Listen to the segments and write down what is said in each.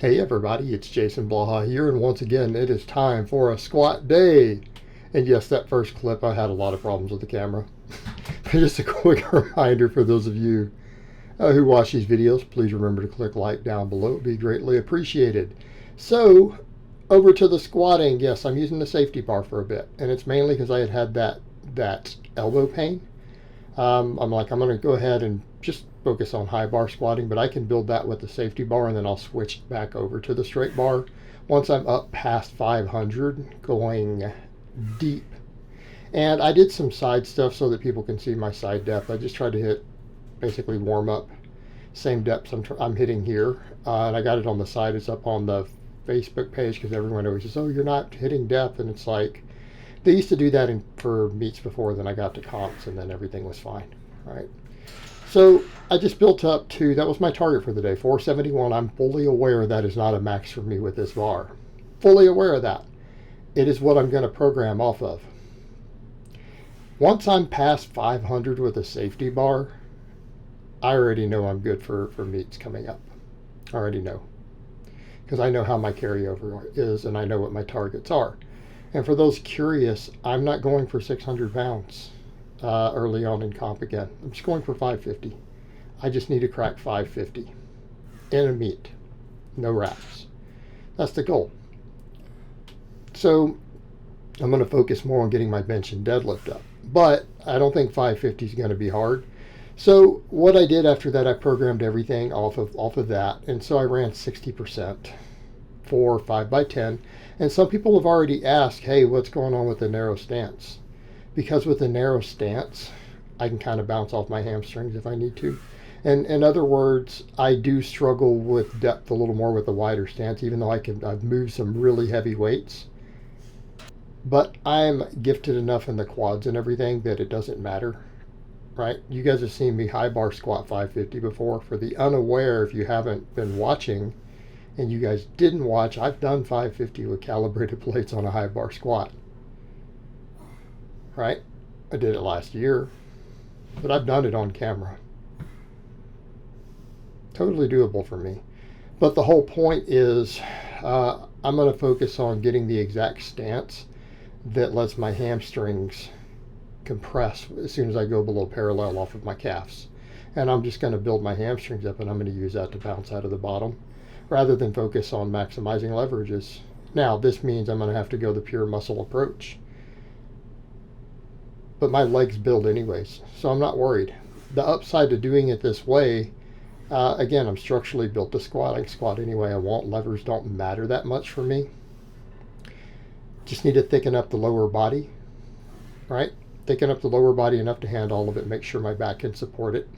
Hey everybody, it's Jason Blaha here, and once again it is time for a squat day. And yes, that first clip I had a lot of problems with the camera. But just a quick reminder for those of you who watch these videos, please remember to click like down below. It would be greatly appreciated. So, over to the squatting. Yes, I'm using the safety bar for a bit, and it's mainly because I had that elbow pain. I'm going to go ahead and just focus on high bar squatting, but I can build that with the safety bar, and then I'll switch back over to the straight bar once I'm up past 500, going deep. And I did some side stuff so that people can see my side depth. I just tried to hit basically warm up, same depths I'm hitting here, and I got it on the side. It's up on the Facebook page because everyone always says, oh, you're not hitting depth, and it's like, they used to do that for meets before, then I got to comps, and then everything was fine, right? So I just built up to, that was my target for the day, 471. I'm fully aware that is not a max for me with this bar. Fully aware of that. It is what I'm going to program off of. Once I'm past 500 with a safety bar, I already know I'm good for meets coming up. I already know. Because I know how my carryover is, and I know what my targets are. And for those curious, I'm not going for 600 pounds early on in comp again. I'm just going for 550. I just need to crack 550 in a meet. No wraps. That's the goal. So I'm going to focus more on getting my bench and deadlift up. But I don't think 550 is going to be hard. So what I did after that, I programmed everything off of that. And so I ran 60% for 5x10. And some people have already asked, hey, what's going on with the narrow stance? Because with the narrow stance, I can kind of bounce off my hamstrings if I need to. And in other words, I do struggle with depth a little more with the wider stance, even though I've moved some really heavy weights. But I'm gifted enough in the quads and everything that it doesn't matter, right? You guys have seen me high bar squat 550 before. For the unaware, if you haven't been watching, and you guys didn't watch, I've done 550 with calibrated plates on a high bar squat. Right? I did it last year, but I've done it on camera. Totally doable for me. But the whole point is I'm going to focus on getting the exact stance that lets my hamstrings compress as soon as I go below parallel off of my calves. And I'm just going to build my hamstrings up, and I'm going to use that to bounce out of the bottom, rather than focus on maximizing leverages. Now, this means I'm going to have to go the pure muscle approach. But my legs build anyways, so I'm not worried. The upside to doing it this way, again, I'm structurally built to squat. I can squat any way I want. Levers don't matter that much for me. Just need to thicken up the lower body, right? Thicken up the lower body enough to handle all of it, make sure my back can support it,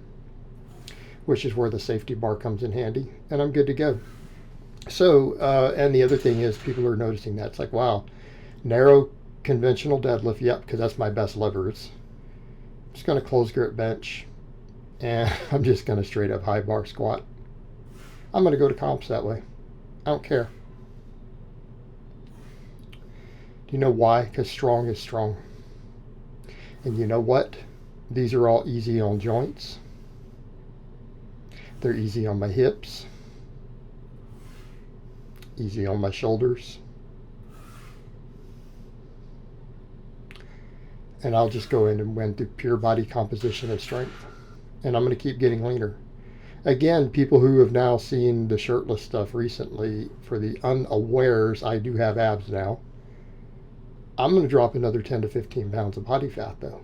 which is where the safety bar comes in handy, and I'm good to go. So, and the other thing is, people are noticing that. It's like, wow, narrow conventional deadlift, yep, because that's my best levers. I'm just going to close grip bench, and I'm just going to straight up high bar squat. I'm going to go to comps that way. I don't care. Do you know why? Because strong is strong. And you know what? These are all easy on joints. They're easy on my hips, easy on my shoulders. And I'll just go in and win through pure body composition and strength. And I'm going to keep getting leaner. Again, people who have now seen the shirtless stuff recently, for the unawares, I do have abs now. I'm going to drop another 10 to 15 pounds of body fat though,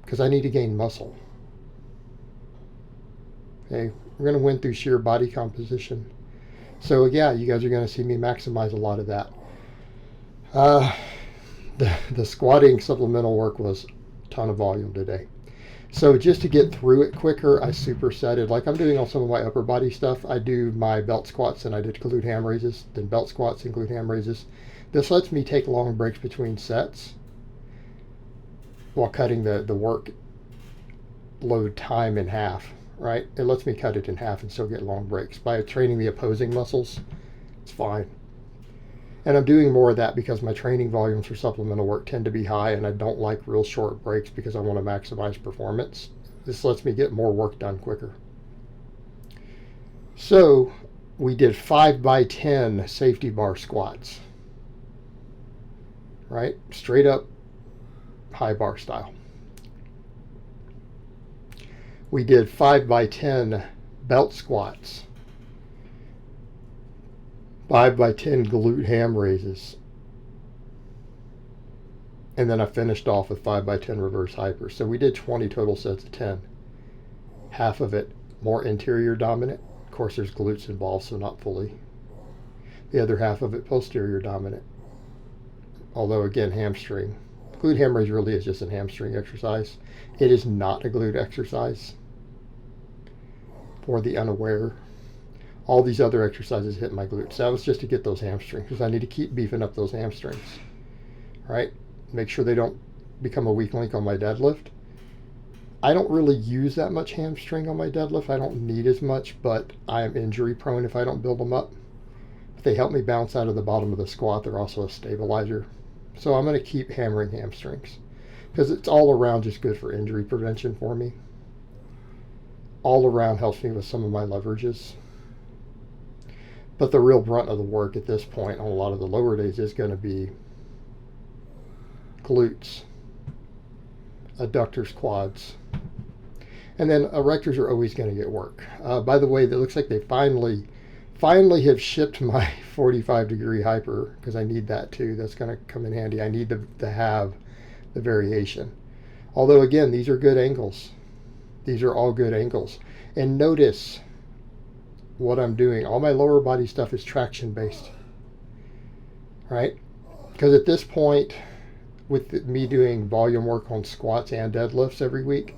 because I need to gain muscle. Okay, we're going to win through sheer body composition. So yeah, you guys are going to see me maximize a lot of that. The squatting supplemental work was a ton of volume today. So just to get through it quicker, I supersetted. Like I'm doing on some of my upper body stuff. I do my belt squats, and I did glute ham raises, then belt squats and glute ham raises. This lets me take long breaks between sets while cutting the work load time in half. Right? It lets me cut it in half and still get long breaks. By training the opposing muscles, it's fine. And I'm doing more of that because my training volumes for supplemental work tend to be high, and I don't like real short breaks because I want to maximize performance. This lets me get more work done quicker. So we did 5x10 safety bar squats, right? Straight up high bar style. We did 5x10 belt squats, 5x10 glute ham raises, and then I finished off with 5x10 reverse hyper. So we did 20 total sets of 10. Half of it more interior dominant. Of course, there's glutes involved, so not fully. The other half of it posterior dominant. Although, again, hamstring. Glute ham raise really is just a hamstring exercise. It is not a glute exercise. For the unaware, all these other exercises hit my glutes. That was just to get those hamstrings, because I need to keep beefing up those hamstrings. Right? Make sure they don't become a weak link on my deadlift. I don't really use that much hamstring on my deadlift. I don't need as much, but I am injury prone if I don't build them up. If they help me bounce out of the bottom of the squat, they're also a stabilizer. So I'm going to keep hammering hamstrings because it's all around just good for injury prevention for me. All around helps me with some of my leverages. But the real brunt of the work at this point on a lot of the lower days is going to be glutes, adductors, quads, and then erectors are always going to get work. By the way, it looks like they finally have shipped my 45-degree hyper, because I need that too. That's going to come in handy. I need to have the variation. Although, again, these are good angles. These are all good angles. And notice what I'm doing. All my lower body stuff is traction based, right? Because at this point, with me doing volume work on squats and deadlifts every week,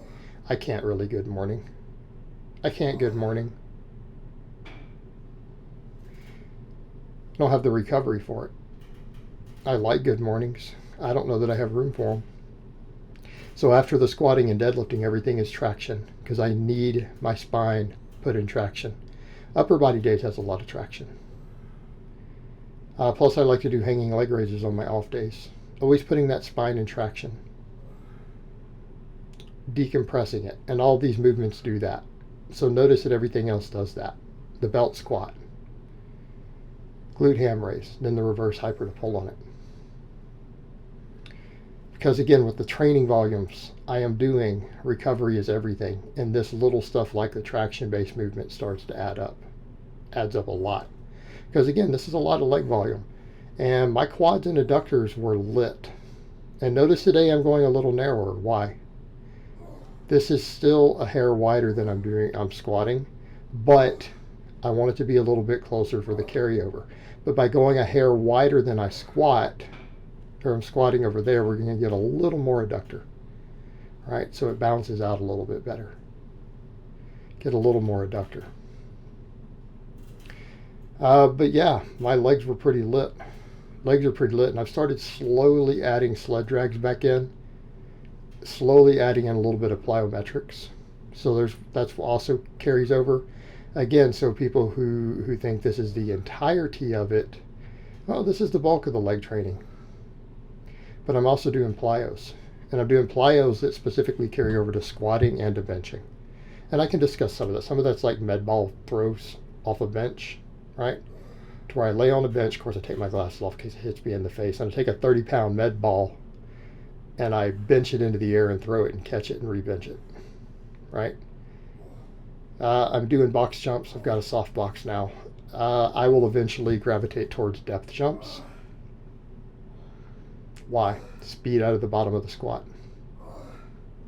I can't really good morning. I can't good morning. I don't have the recovery for it. I like good mornings. I don't know that I have room for them. So after the squatting and deadlifting, everything is traction because I need my spine put in traction. Upper body days has a lot of traction. Plus I like to do hanging leg raises on my off days. Always putting that spine in traction. Decompressing it. And all these movements do that. So notice that everything else does that. The belt squat. Glute ham raise. Then the reverse hyper to pull on it. Because again, with the training volumes I am doing, recovery is everything. And this little stuff like the traction-based movement starts to add up. Adds up a lot. Because again, this is a lot of leg volume. And my quads and adductors were lit. And notice today I'm going a little narrower. Why? This is still a hair wider than I'm squatting, but I want it to be a little bit closer for the carryover. But by going a hair wider than I squat, or I'm squatting over there, we're going to get a little more adductor, right? So it balances out a little bit better. Get a little more adductor. But yeah, my legs were pretty lit. Legs are pretty lit, and I've started slowly adding sled drags back in. Slowly adding in a little bit of plyometrics. So that's also carries over. Again, so people who think this is the entirety of it, well, this is the bulk of the leg training. But I'm also doing plyos. And I'm doing plyos that specifically carry over to squatting and to benching. And I can discuss some of that. Some of that's like med ball throws off a bench, right? To where I lay on the bench. Of course, I take my glasses off in case it hits me in the face. And I take a 30-pound med ball and I bench it into the air and throw it and catch it and re-bench it, right? I'm doing box jumps. I've got a soft box now. I will eventually gravitate towards depth jumps. Why? Speed out of the bottom of the squat.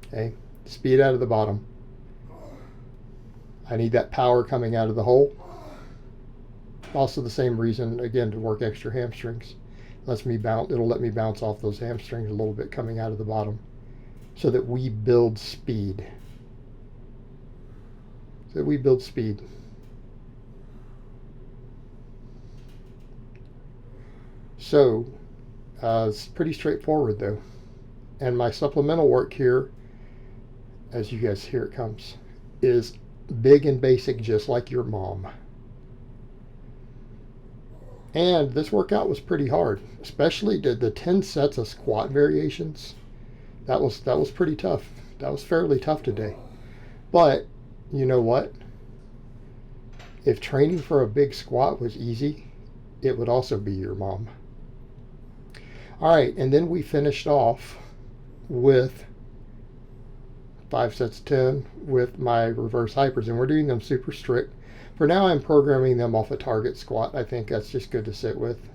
Okay? Speed out of the bottom. I need that power coming out of the hole. Also the same reason, again, to work extra hamstrings. It'll let me bounce off those hamstrings a little bit coming out of the bottom so that we build speed. So it's pretty straightforward though. And my supplemental work here, as you guys hear it comes, is big and basic just like your mom. And this workout was pretty hard, especially the 10 sets of squat variations. That was pretty tough. That was fairly tough today. But you know what? If training for a big squat was easy, it would also be your mom. All right, and then we finished off with 5 sets of 10 with my reverse hypers, and we're doing them super strict. For now, I'm programming them off a target squat. I think that's just good to sit with,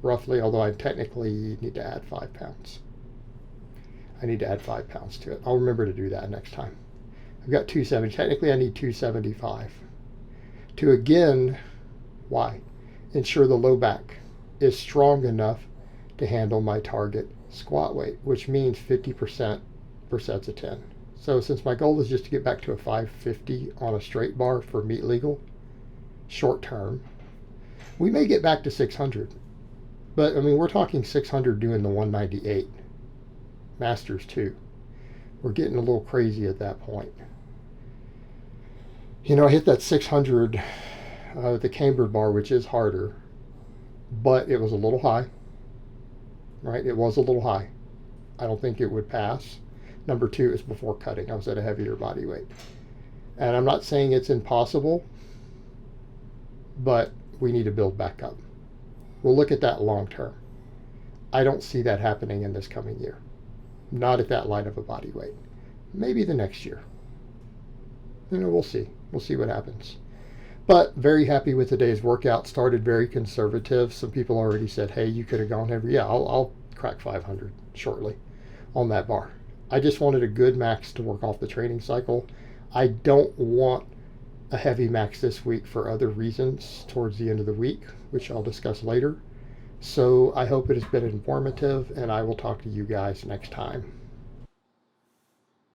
roughly, although I technically need to add 5 pounds. I need to add 5 pounds to it. I'll remember to do that next time. I've got 270. Technically, I need 275. To again, why? Ensure the low back is strong enough to handle my target squat weight, which means 50% for sets of 10. So since my goal is just to get back to a 550 on a straight bar for meet legal, short term, we may get back to 600. But, I mean, we're talking 600 doing the 198. Masters 2. We're getting a little crazy at that point. You know, I hit that 600 the cambered bar, which is harder, but it was a little high, right? It was a little high. I don't think it would pass. Number 2 is before cutting. I was at a heavier body weight. And I'm not saying it's impossible, but we need to build back up. We'll look at that long term. I don't see that happening in this coming year. Not at that light of a body weight. Maybe the next year. You know, we'll see. We'll see what happens. But very happy with today's workout. Started very conservative. Some people already said, hey, you could have gone heavy. Yeah, I'll crack 500 shortly on that bar. I just wanted a good max to work off the training cycle. I don't want a heavy max this week for other reasons towards the end of the week, which I'll discuss later. So I hope it has been informative, and I will talk to you guys next time.